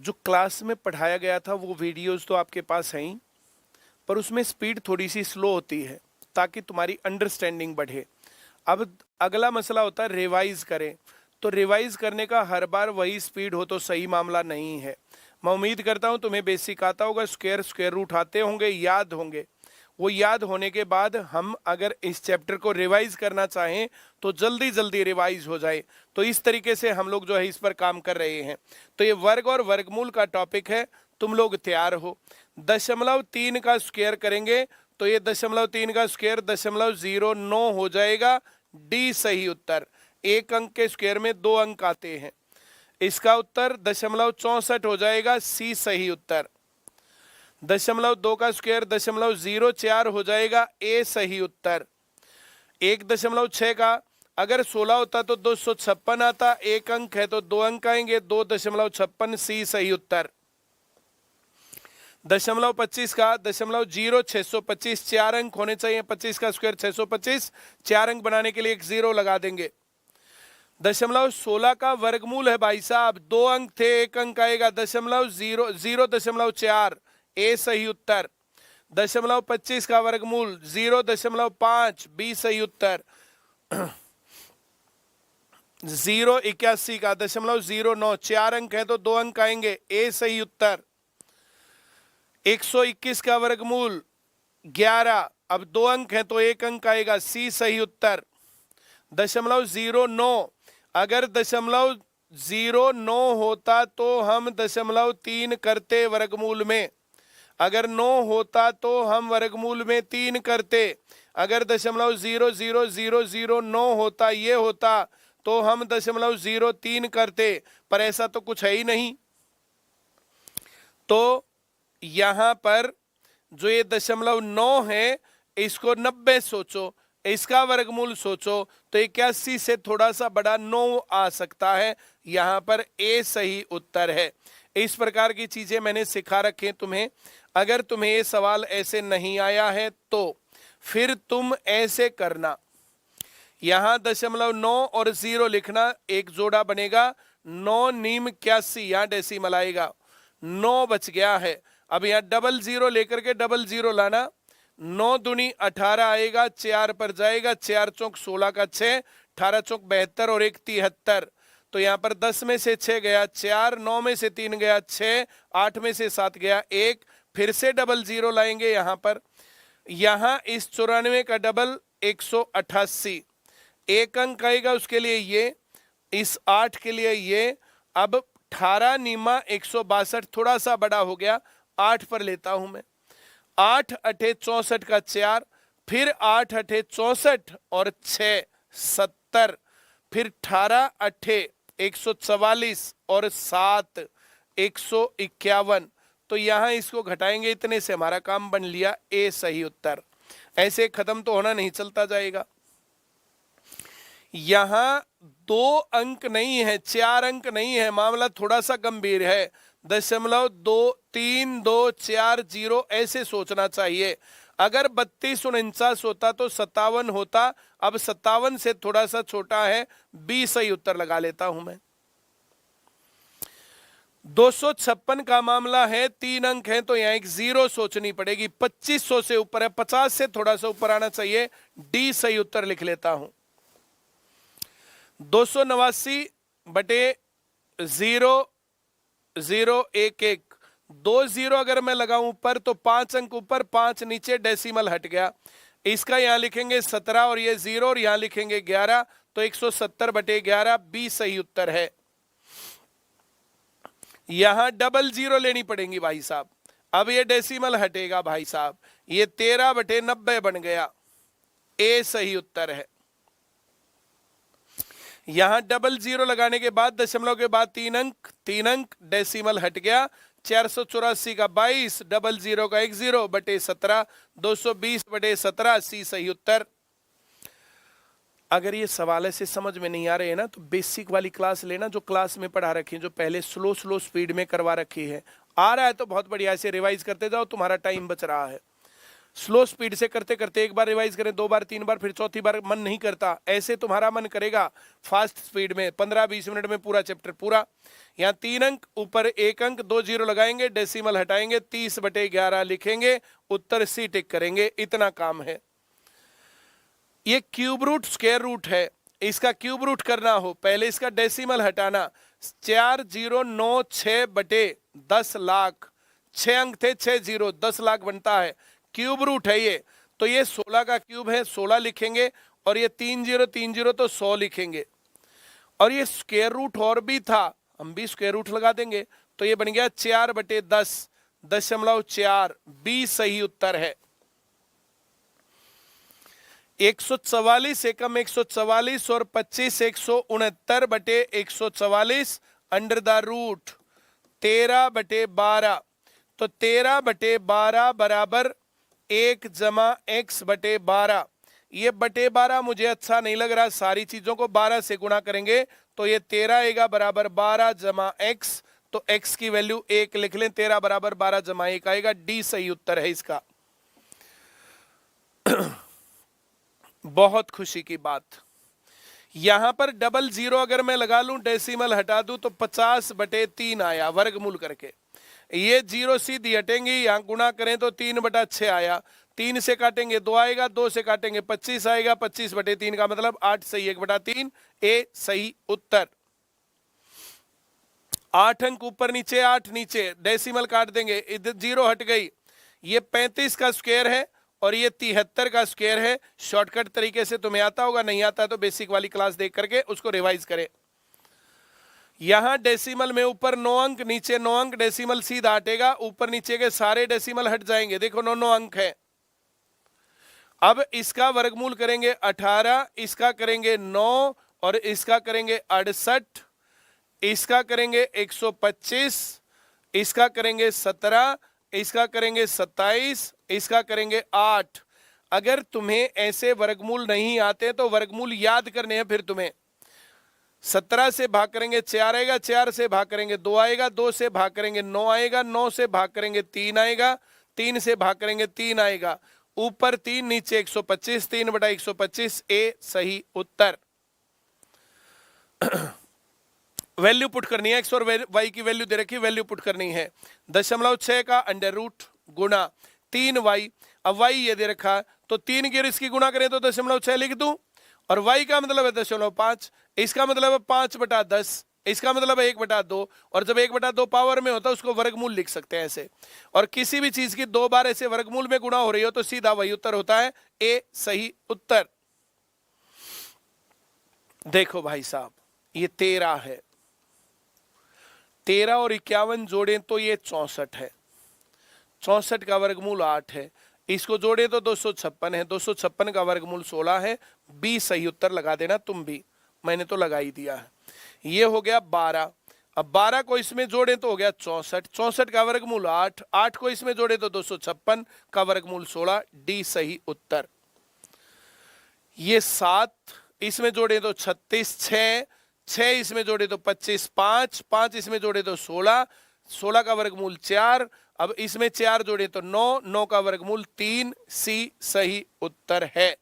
जो क्लास में पढ़ाया गया था वो वीडियोस तो आपके पास हैं ही, पर उसमें स्पीड थोड़ी सी स्लो होती है ताकि तुम्हारी अंडरस्टैंडिंग बढ़े। अब अगला मसला होता है रिवाइज करें, तो रिवाइज करने का हर बार वही स्पीड हो तो सही मामला नहीं है। मैं उम्मीद करता हूं तुम्हें बेसिक आता होगा, स्क्वायर रूट आते होंगे, याद होंगे। वो याद होने के बाद हम अगर इस चैप्टर को रिवाइज करना चाहें तो जल्दी जल्दी रिवाइज हो जाए। तो इस तरीके से हम लोग जो है इस पर काम कर रहे हैं। तो ये वर्ग और वर्गमूल का टॉपिक है, तुम लोग तैयार हो। 0.3 का स्क्वायर करेंगे तो ये 0.3 का स्क्वायर 0.09 हो जाएगा। डी सही उत्तर। एक अंक के स्क्वायर में 2 अंक आते हैं, इसका उत्तर 0.64 हो जाएगा। सी सही उत्तर। 0.2 का स्क्वायर 0.04 हो जाएगा। ए सही उत्तर। 1.6 का अगर 16 होता तो 256 आता, एक अंक है तो 2 अंक आएंगे, 2.56 सी सही उत्तर। 0.25 का 0.0625 4 अंक होने चाहिए, 25 का स्क्वायर 625, 4 अंक बनाने के लिए एक 0 लगा देंगे। 0.16 का वर्गमूल है भाई साहब, 2 अंक थे, एक अंक आएगा 0.04 ए सही उत्तर। 0.25 का वर्गमूल 0.5 बी सही उत्तर। 0.81 का 0.09 4 अंक है तो 2 अंक आएंगे, ए सही उत्तर। 121 का वर्गमूल 11, अब 2 अंक है तो 1 अंक आएगा, सी सही उत्तर। 0.09 अगर 0.09 होता तो हम 0.3 करते वर्गमूल में, अगर 9 होता तो हम वर्गमूल में 3 करते, अगर 0.00009 होता ये होता तो हम 0.03 करते, पर ऐसा तो कुछ है ही नहीं। तो यहां पर जो ये 0.9 है इसको 90 सोचो, इसका वर्गमूल सोचो तो 81 से थोड़ा सा बड़ा 9 आ सकता है, यहां पर ए सही उत्तर है। इस प्रकार की चीजें मैंने सिखा रखे तुम्हें। अगर तुम्हें ये सवाल ऐसे नहीं आया है तो फिर तुम ऐसे करना, यहां 0.9 और 0 लिखना, एक जोड़ा बनेगा 9 नीम 81, यहां डेसिमल आएगा, 9 बच गया है। अब यहां 00 लेकर के 00 लाना, 9 दूनी 18 आएगा, 4 पर जाएगा, 4 चौक 16 का 6, 18 चौक 72 और 1 73। तो यहाँ पर 10 में से 6 गया 4, 9 में से 3 गया 6, 8 में से 7 गया 1, फिर से 00 लाएंगे यहाँ पर। यहाँ इस 94 का डबल 188, एक अंक आएगा उसके लिए ये, इस 8 के लिए ये। अब 18 नीमा 162 थोड़ा सा बड़ा हो गया, 8 पर लेता हूं मैं। 8 अठे 64 का 4, फिर 8 अठे 64 और 6 70, फिर 18 अठे 144 और 7 151। तो यहां इसको घटाएंगे, इतने से हमारा काम बन लिया, ए सही उत्तर। ऐसे खत्म तो होना नहीं, चलता जाएगा। यहां 2 अंक नहीं है, 4 अंक नहीं है, मामला थोड़ा सा गंभीर है। 0.324 ऐसे सोचना चाहिए। अगर 3249 होता तो 57 होता, अब 57 से थोड़ा सा छोटा है, बी सही उत्तर लगा लेता हूं मैं। 256 का मामला है, 3 अंक है तो यहां एक 0 सोचनी पड़ेगी, 2500 से ऊपर है, 50 से थोड़ा सा ऊपर आना चाहिए, डी सही उत्तर लिख लेता हूं। 289 बटे 0.011, 2 0 अगर मैं लगाऊं ऊपर तो 5 अंक ऊपर 5 नीचे, डेसिमल हट गया। इसका यहां लिखेंगे 17 और ये 0 और यहां लिखेंगे 11, तो 170 बटे 11 बी सही उत्तर है। यहां 00 लेनी पड़ेगी भाई साहब, अब ये डेसिमल हटेगा भाई साहब, ये 13 बटे 90 बन गया, ए सही उत्तर है। यहां 00 लगाने के बाद दशमलव के बाद 3 अंक, डेसिमल हट गया, 484 का 22, 00 का 10 बटे 17, 220 बटे 17 सी सही उत्तर। अगर ये सवाल ऐसे समझ में नहीं आ रहे हैं ना तो बेसिक वाली क्लास लेना, जो क्लास में पढ़ा रखी है, जो पहले स्लो स्पीड में करवा रखी है। आ रहा है तो बहुत बढ़िया, ऐसे रिवाइज करते जाओ, तुम्हारा टाइम बच रहा है। स्लो स्पीड से करते करते एक बार रिवाइज करें, 2 बार 3 बार, फिर चौथी बार मन नहीं करता, ऐसे तुम्हारा मन करेगा फास्ट स्पीड में 15-20 मिनट में पूरा चैप्टर पूरा। यहाँ 3 अंक, ऊपर 1 अंक, 2 जीरो लगाएंगे, डेसिमल हटाएंगे, 30/11 लिखेंगे, उत्तर सी टिक करेंगे, इतना काम है। ये क्यूब रूट स्क्वायर रूट है, इसका क्यूब रूट करना हो पहले इसका डेसिमल हटाना, 4096/10 लाख, 6 अंक थे, 6 जीरो, 10 लाख बनता है, क्यूब रूट है ये, तो ये 16 का क्यूब है, 16 लिखेंगे, और ये 3 जीरो 3 जीरो तो 100 लिखेंगे। और ये स्क्वायर रूट और भी था, हम भी स्क्वायर रूट लगा देंगे, तो ये बन गया 4/10.4, बी सही उत्तर है। 144 एकम 144 और 25 169/144 अंडर द रूट 13/12, तो 13/12 बराबर 1 जमा x/12। ये बटे 12 मुझे अच्छा नहीं लग रहा, सारी चीजों को 12 से गुणा करेंगे तो ये 13 आएगा बराबर 12 जमा x, तो x की वैल्यू 1 लिख लें, 13 बराबर 12 जमा 1 आएगा, डी सही उत्तर है इसका। बहुत खुशी की बात, यहां पर डबल जीरो अगर मैं लगा लूं, डेसिमल हटा दूं, तो 50/3 आया वर्गमूल करके, ये जीरो सीधी हटेंगी, यहां गुणा करें तो 3/6 आया, 3 से काटेंगे 2 आएगा, 2 से काटेंगे 25 आएगा, 25/3 का मतलब 8 सही 1/3, ए सही उत्तर। 8 अंक ऊपर नीचे, 8 नीचे, डेसिमल काट देंगे, इधर जीरो हट गई, ये 35 का स्क्वायर है और ये 73 का स्क्वायर है। शॉर्टकट तरीके से तुम्हें आता होगा, नहीं आता तो बेसिक वाली क्लास देख करके उसको रिवाइज करें। यहां डेसिमल में ऊपर 9 अंक, नीचे 9 अंक, डेसिमल सीधा हटेगा, ऊपर नीचे के सारे डेसिमल हट जाएंगे, देखो 9 अंक है। अब इसका वर्गमूल करेंगे 18, इसका करेंगे 9 और इसका करेंगे 68, इसका करेंगे 125, इसका करेंगे 17, इसका करेंगे 27, इसका करेंगे 8। अगर तुम्हें ऐसे वर्गमूल नहीं आते तो वर्गमूल याद करने हैं, फिर तुम्हें 17 से भाग करेंगे 4 आएगा, 4 से भाग करेंगे 2 आएगा, 2 से भाग करेंगे 9 आएगा, 9 से भाग करेंगे 3 आएगा, 3 से भाग करेंगे 3 आएगा, ऊपर 3 नीचे 125, 3/125, ए सही उत्तर। वैल्यू पुट करनी है, एक्स और वाई की वैल्यू दे रखी, वैल्यू पुट करनी है। 0.6 का अंडर रूट गुणा 3y, अब y ये दे रखा तो 3 की इसकी गुणा करें तो 0.6 लिख दूं, और y का मतलब है 0.5, इसका मतलब है 5/10, इसका मतलब है 1/2, और जब 1/2 पावर में होता है उसको वर्गमूल लिख सकते हैं ऐसे। और किसी भी चीज की 2 बार ऐसे वर्गमूल में गुणा हो रही हो तो सीधा वही उत्तर होता है, ए सही उत्तर। देखो भाई साहब, ये 13 है, 13 और 51 जोड़ें तो ये 64 है, 64 का वर्गमूल 8 है, इसको जोड़े तो 256 है, 256 का वर्गमूल 16 है, बी सही उत्तर लगा देना तुम भी, मैंने तो लगा ही दिया है। ये हो गया 12, अब 12 को इसमें जोड़े तो हो गया 64, 64 का वर्गमूल 8, 8 को इसमें जोड़े तो 256 का वर्गमूल 16, डी सही उत्तर। ये 7 इसमें जोड़े तो 36, 6 इसमें जोड़े तो 25, 5 इसमें जोड़े तो 16, 16 का वर्गमूल 4, अब इसमें 4 जोड़े तो 9, 9 का वर्गमूल 3, सी सही उत्तर है।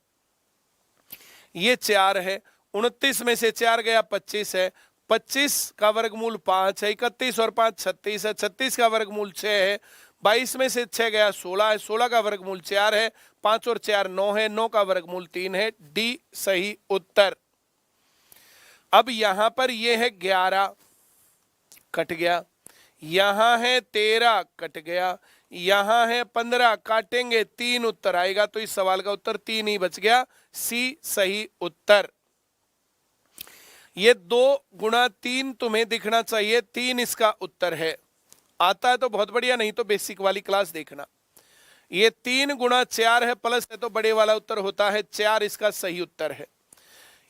ये 4 है, 29 में से 4 गया 25 है, 25 का वर्गमूल 5 है, 31 और 5 36 है, 36 का वर्गमूल 6 है, 22 में से 6 गया 16 है, 16 का वर्गमूल 4 है, 5 और 4 9 है, 9 का वर्गमूल 3 है, डी सही उत्तर। अब यहां पर ये है 11 कट गया, यहां है 13 कट गया, यहां है 15 काटेंगे 3 उत्तर आएगा, तो इस सवाल का उत्तर 3 ही बच गया, सी सही उत्तर। ये 2 गुणा 3 तुम्हें दिखना चाहिए, 3 इसका उत्तर है, आता है तो बहुत बढ़िया, नहीं तो बेसिक वाली क्लास देखना। ये 3 गुणा 4 है, प्लस है तो बड़े वाला उत्तर होता है 4, इसका सही उत्तर है।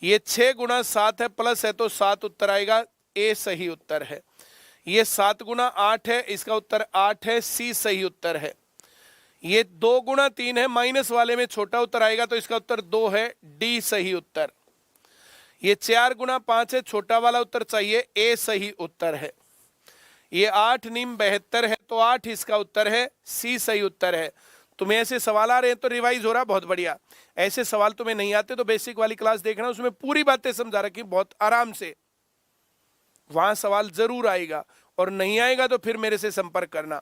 ये 6 गुणा 7 है, प्लस है तो 7 उत्तर आएगा, ए सही उत्तर है। ये 7 गुणा 8 है, इसका उत्तर 8 है, सी सही उत्तर है। ये 2 गुणा 3 है, माइनस वाले में छोटा उत्तर आएगा तो इसका उत्तर 2 है, डी सही उत्तर। ये 4 गुणा 5 है, छोटा वाला उत्तर चाहिए, ए सही उत्तर है। ये 8 नीम 72 है तो 8 इसका उत्तर है, सी सही उत्तर है। तुम्हें ऐसे सवाल आ रहे हैं तो रिवाइज हो रहा, बहुत बढ़िया। ऐसे सवाल तुम्हें नहीं आते तो बेसिक वाली क्लास देखना, उसमें पूरी बातें समझा रखी बहुत आराम से, वहां सवाल जरूर आएगा। और नहीं आएगा तो फिर मेरे से संपर्क करना।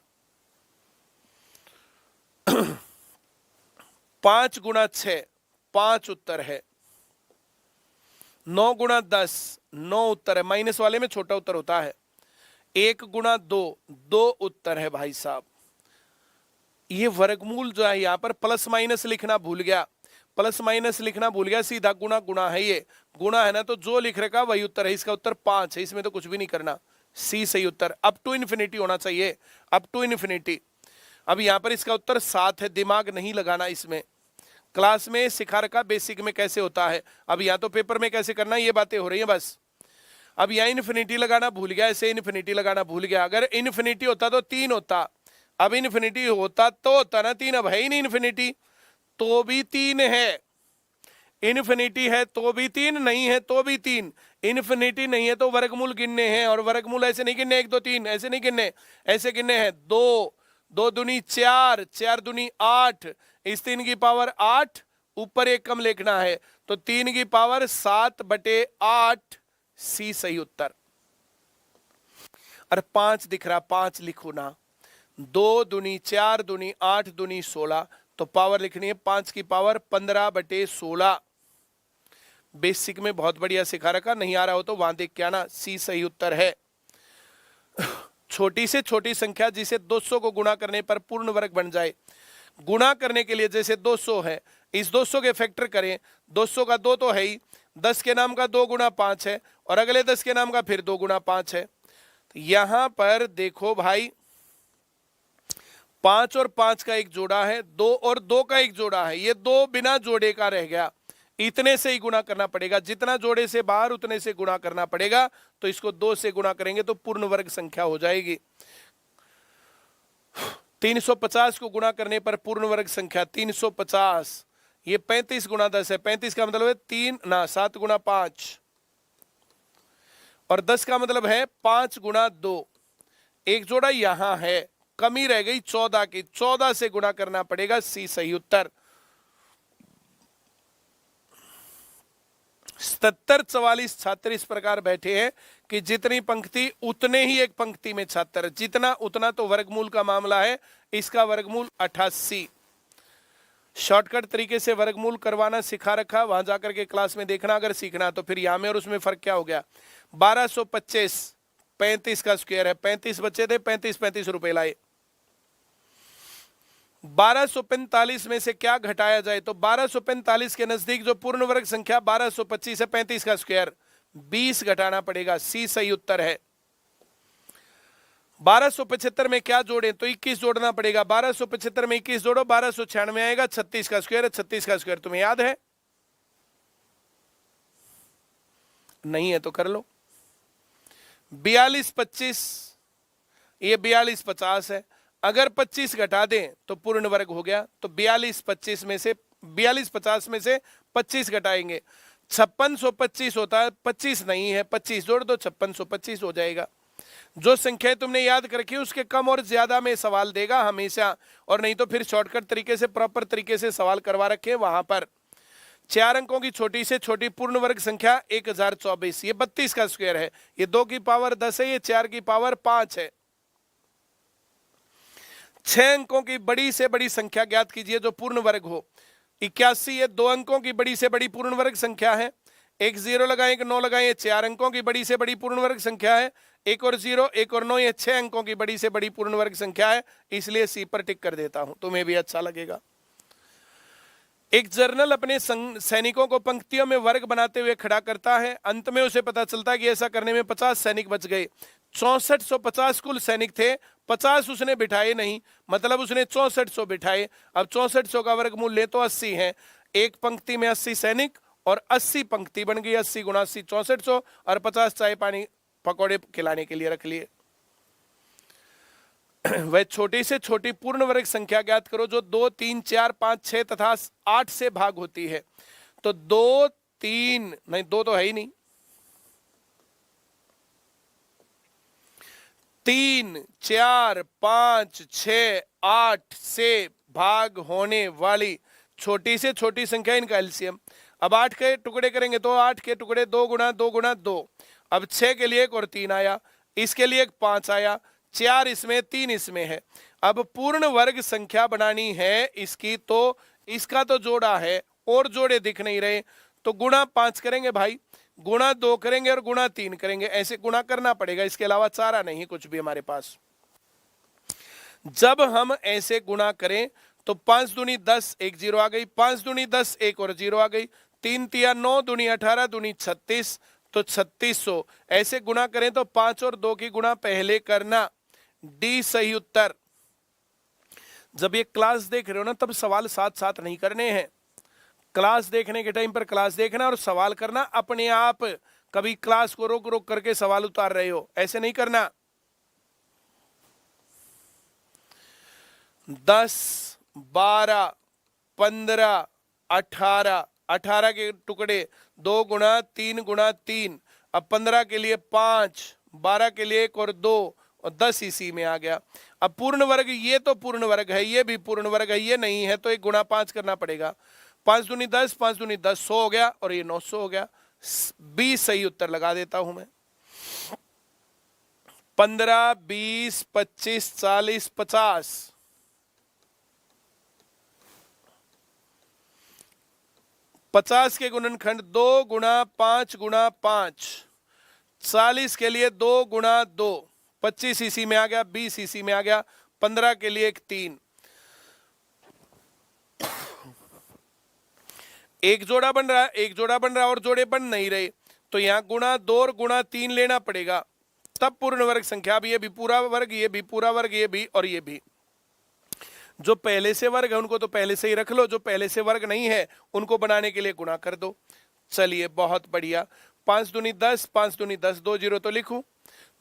5 गुणा 6 5 उत्तर है। 9 गुणा 10 9 उत्तर है, माइनस वाले में छोटा उत्तर होता है। 1 गुणा 2 2 उत्तर है भाई साहब। ये वर्गमूल जो है यहां पर प्लस माइनस लिखना भूल गया, प्लस माइनस लिखना भूल गया, सीधा गुणा गुणा है, ये गुणा है ना, तो जो लिख रखा वही उत्तर है। इसका उत्तर 5 है, इसमें तो कुछ भी नहीं करना, सी सही उत्तर। अप टू इन्फिनिटी होना चाहिए, अप टू इन्फिनिटी। अब यहां पर इसका उत्तर 7 है, दिमाग नहीं लगाना इसमें। क्लास में सिखा रखा बेसिक में कैसे होता है, अब यहाँ तो पेपर में कैसे करना, ये बातें हो रही हैं बस। अब यहाँ इन्फिनिटी लगाना भूल गया, ऐसे इन्फिनिटी लगाना भूल गया। अगर इन्फिनिटी होता तो 3 होता, अब इन्फिनिटी होता तो होता ना 3, अब है ही नहीं इन्फिनिटी तो भी 3 है। इन्फिनिटी है तो भी 3, नहीं है तो भी 3। इन्फिनिटी नहीं है तो वर्गमूल गिनने हैं, और वर्गमूल ऐसे नहीं गिनने 1 2 3, ऐसे नहीं गिनने, ऐसे गिनने हैं 2 2 दूनी 4 4 दूनी 8, इस 3 की पावर 8, ऊपर एक कम लिखना है तो 3 की पावर 7/8, सी सही उत्तर। अरे 5 दिख रहा, 5 लिखो ना। 2 दूनी 4 दूनी 8 दूनी 16, तो पावर लिखनी है 5 की पावर 15/16। बेसिक में बहुत बढ़िया सिखा रखा, नहीं आ रहा हो तो वहां देख के आना, सी सही उत्तर है। छोटी से छोटी संख्या जिसे 200 को गुणा करने पर पूर्ण वर्ग बन जाए। गुणा करने के लिए जैसे 200 है, इस 200 के फैक्टर करें, 200 का 2 तो है ही, 10 के नाम का 2 गुणा 5 है, और अगले 10 के नाम का फिर 2 गुणा 5 है। तो यहां पर देखो भाई, 5 और 5 का एक जोड़ा है, 2 और 2 का एक जोड़ा है, ये 2 बिना जोड़े का रह गया, इतने से ही गुणा करना पड़ेगा, जितना जोड़े से बाहर उतने से गुणा करना पड़ेगा। तो इसको 2 से गुणा करेंगे तो पूर्ण वर्ग संख्या हो जाएगी। 350 को गुणा करने पर पूर्ण वर्ग संख्या 350, ये 35 गुणा 10 है, 35 का मतलब है 7 गुणा 5, और 10 का मतलब है 5 गुणा 2। एक जोड़ा यहां है, कमी रह गई 14 की, 14 से गुणा करना पड़ेगा, सी सही उत्तर। 77 44 छात्र इस प्रकार बैठे हैं कि जितनी पंक्ति उतने ही एक पंक्ति में छात्र, जितना उतना तो वर्गमूल का मामला है। इसका वर्गमूल 88। शॉर्टकट तरीके से वर्गमूल करवाना सिखा रखा, वहां जाकर के क्लास में देखना अगर सीखना तो। फिर यहां में और उसमें फर्क क्या हो गया, 1225 35 का स्क्वायर है, 35 बच्चे थे, 35 रुपए लाए। 1245 में से क्या घटाया जाए, तो 1245 के नजदीक जो पूर्ण वर्ग संख्या 1225 है, 35 का स्क्वायर 20 घटाना पड़ेगा, सी सही उत्तर है। 1275 में क्या जोड़ें, तो 21 जोड़ना पड़ेगा, 1275 में 21 जोड़ो 1296 आएगा, 36 का स्क्वायर है, 36 का स्क्वायर तुम्हें याद है, नहीं है तो कर लो। 42 25, ये 42 50 है, अगर 25 घटा दें तो पूर्ण वर्ग हो गया। तो 42 50 में से 25 घटाएंगे, 5625 होता है, 25 नहीं है, 25 जोड़ दो 5625 हो जाएगा। जो संख्या तुमने याद कर रखी है उसके कम और ज्यादा में सवाल देगा हमेशा, और नहीं तो फिर शॉर्टकट तरीके से प्रॉपर तरीके से सवाल करवा रखे वहां पर। 4 अंकों की छोटी से छोटी पूर्ण वर्ग संख्या 1024, ये 32 का स्क्वायर है, ये 2 की पावर 10 है, ये 4 की पावर 5 है। 6 अंकों की बड़ी से बड़ी संख्या ज्ञात कीजिए जो पूर्ण वर्ग हो। 81, ये 2 अंकों की बड़ी से बड़ी पूर्ण वर्ग संख्या है, एक 0 लगाएं, एक 9 लगाएं, 4 अंकों की बड़ी से बड़ी पूर्ण वर्ग संख्या है, एक और 0 एक और 9, ये 6 अंकों की बड़ी से बड़ी पूर्ण वर्ग संख्या है, इसलिए सी पर टिक कर देता हूं, तुम्हें भी अच्छा लगेगा। एक जनरल अपने सैनिकों को पंक्तियों में वर्ग बनाते हुए खड़ा करता है, अंत में उसे पता चलता है कि ऐसा करने में 50 सैनिक बच गए। 6450 कुल सैनिक थे, 50 उसने बिठाए नहीं, मतलब उसने 6400 बिठाए। अब 6400 का वर्गमूल ले तो 80 है, एक पंक्ति में 80 सैनिक और 80 पंक्ति बन गई, 80 गुणा 80 6400, और 50 चाय पानी पकौड़े खिलाने के लिए रख लिए। वह छोटी से छोटी पूर्ण वर्ग संख्या ज्ञात करो जो 2 3 4 5 6 तथा 8 से भाग होती है। तो 2 3 नहीं, 2 तो है ही नहीं, 3 4 5 6 8 से भाग होने वाली छोटी से छोटी संख्या इनका एलसीएम। अब 8 के टुकड़े करेंगे तो 8 के टुकड़े 2 गुना 2 गुना 2। अब 6 के लिए एक और 3 आया, इसके लिए एक 5 आया, 4 इसमें 3 इसमें है। अब पूर्ण वर्ग संख्या बनानी है इसकी, तो इसका तो जोड़ा है और जोड़े दिख नहीं रहे, तो गुणा 5 करेंगे भाई, गुणा 2 करेंगे और गुणा 3 करेंगे, ऐसे गुणा करना पड़ेगा, इसके अलावा चारा नहीं कुछ भी हमारे पास। जब हम ऐसे गुणा करें तो 5 दूनी 10, एक जीरो आ गई, 5 दूनी 10, एक और जीरो आ गई, 3 तिया 9, दूनी 18, दूनी 36, तो 3600। ऐसे गुणा करें तो 5 और 2 की गुणा पहले करना, डी सही उत्तर। जब ये क्लास देख रहे हो ना तब सवाल साथ साथ नहीं करने हैं, क्लास देखने के टाइम पर क्लास देखना और सवाल करना अपने आप। कभी क्लास को रोक रोक करके सवाल उतार रहे हो, ऐसे नहीं करना। 10, 12, 15, 18, 18 के टुकड़े 2 गुना 3 गुना 3, अब 15 के लिए 5, 12 के लिए 1 और 2 और 10 इसी में आ गया। अब पूर्ण वर्ग, ये तो पूर्ण वर्ग है, ये भी पूर्ण वर्ग है, ये नहीं है तो 1 गुणा 5 करना पड़ेगा। 5 दूनी 10, 5 दूनी 10, 100 हो गया और ये 900 हो गया। बी सही उत्तर लगा देता हूं मैं। 15, 20, 25, 40, 50, 50 के गुणनखंड 2 गुणा 5 गुणा 5, 40 के लिए 2 गुणा 2, 25 इसी में आ गया, 20 इसी में आ गया, 15 के लिए एक 3, एक जोड़ा बन रहा है, एक जोड़ा बन रहा है और जोड़े बन नहीं रहे, तो यहां गुणा 2 और गुणा 3 लेना पड़ेगा, तब पूर्ण वर्ग संख्या। अब ये भी पूरा वर्ग, ये भी पूरा वर्ग, ये भी और ये भी। जो पहले से वर्ग है उनको तो पहले से ही रख लो, जो पहले से वर्ग नहीं है उनको बनाने के लिए गुणा कर दो। चलिए बहुत बढ़िया। 5 दूनी 10, 5 दूनी 10, 2 जीरो तो लिखूं,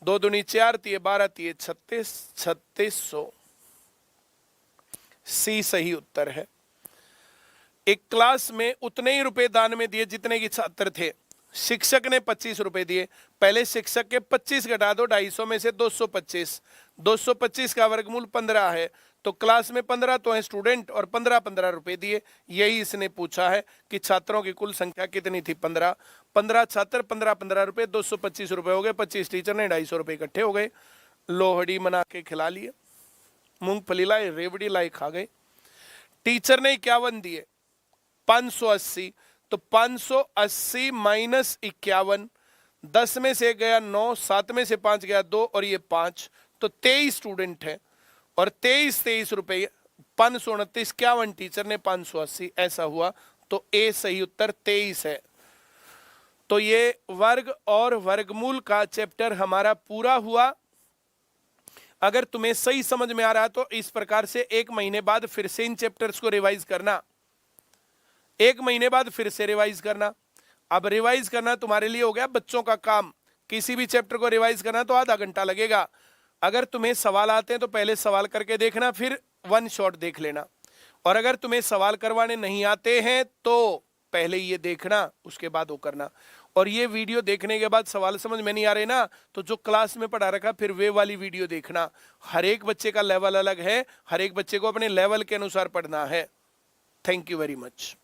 2 दूनी 4, 3 12, 3 36, 3600। सी सही उत्तर है। एक क्लास में उतने ही रुपए दान में दिए जितने की छात्र थे। शिक्षक ने 25 रुपए दिए, पहले शिक्षक के 25 घटा दो 250 में से 225, 225 का वर्गमूल 15 है, तो क्लास में 15 तो है स्टूडेंट और 15 रुपए दिए। यही इसने पूछा है कि छात्रों की कुल संख्या कितनी थी, 15 छात्र, 15 रुपए, 225 रुपए हो गए, 25 टीचर ने 250 रुपए इकट्ठे हो गए। लोहड़ी मना के खिला लिए, मूंगफली लाई, रेवड़ी लाई, खा गए। टीचर ने 51 दिए, 580, तो 580 माइनस 51, 10 में से गया 9, 7 में से 5 गया 2 और ये 5, तो 23 स्टूडेंट है और 23 रुपए, 529, 51 टीचर ने 580, ऐसा हुआ। तो ए सही उत्तर 23 है। तो ये वर्ग और वर्गमूल का चैप्टर हमारा पूरा हुआ। अगर तुम्हें सही समझ में आ रहा है तो इस प्रकार से 1 महीने बाद फिर से इन चैप्टर्स को रिवाइज करना, 1 महीने बाद फिर से रिवाइज करना। अब रिवाइज करना तुम्हारे लिए हो गया बच्चों का काम। किसी भी चैप्टर को रिवाइज करना तो आधा घंटा लगेगा। अगर तुम्हें सवाल आते हैं तो पहले सवाल करके देखना, फिर 1 शॉट देख लेना, और अगर तुम्हें सवाल करवाने नहीं आते हैं तो पहले ये देखना, उसके बाद वो करना। और ये वीडियो देखने के बाद सवाल समझ में नहीं आ रहे ना, तो जो क्लास में पढ़ा रखा फिर वे वाली वीडियो देखना। हर एक बच्चे का लेवल अलग है, हर एक बच्चे को अपने लेवल के अनुसार पढ़ना है। Thank you very much.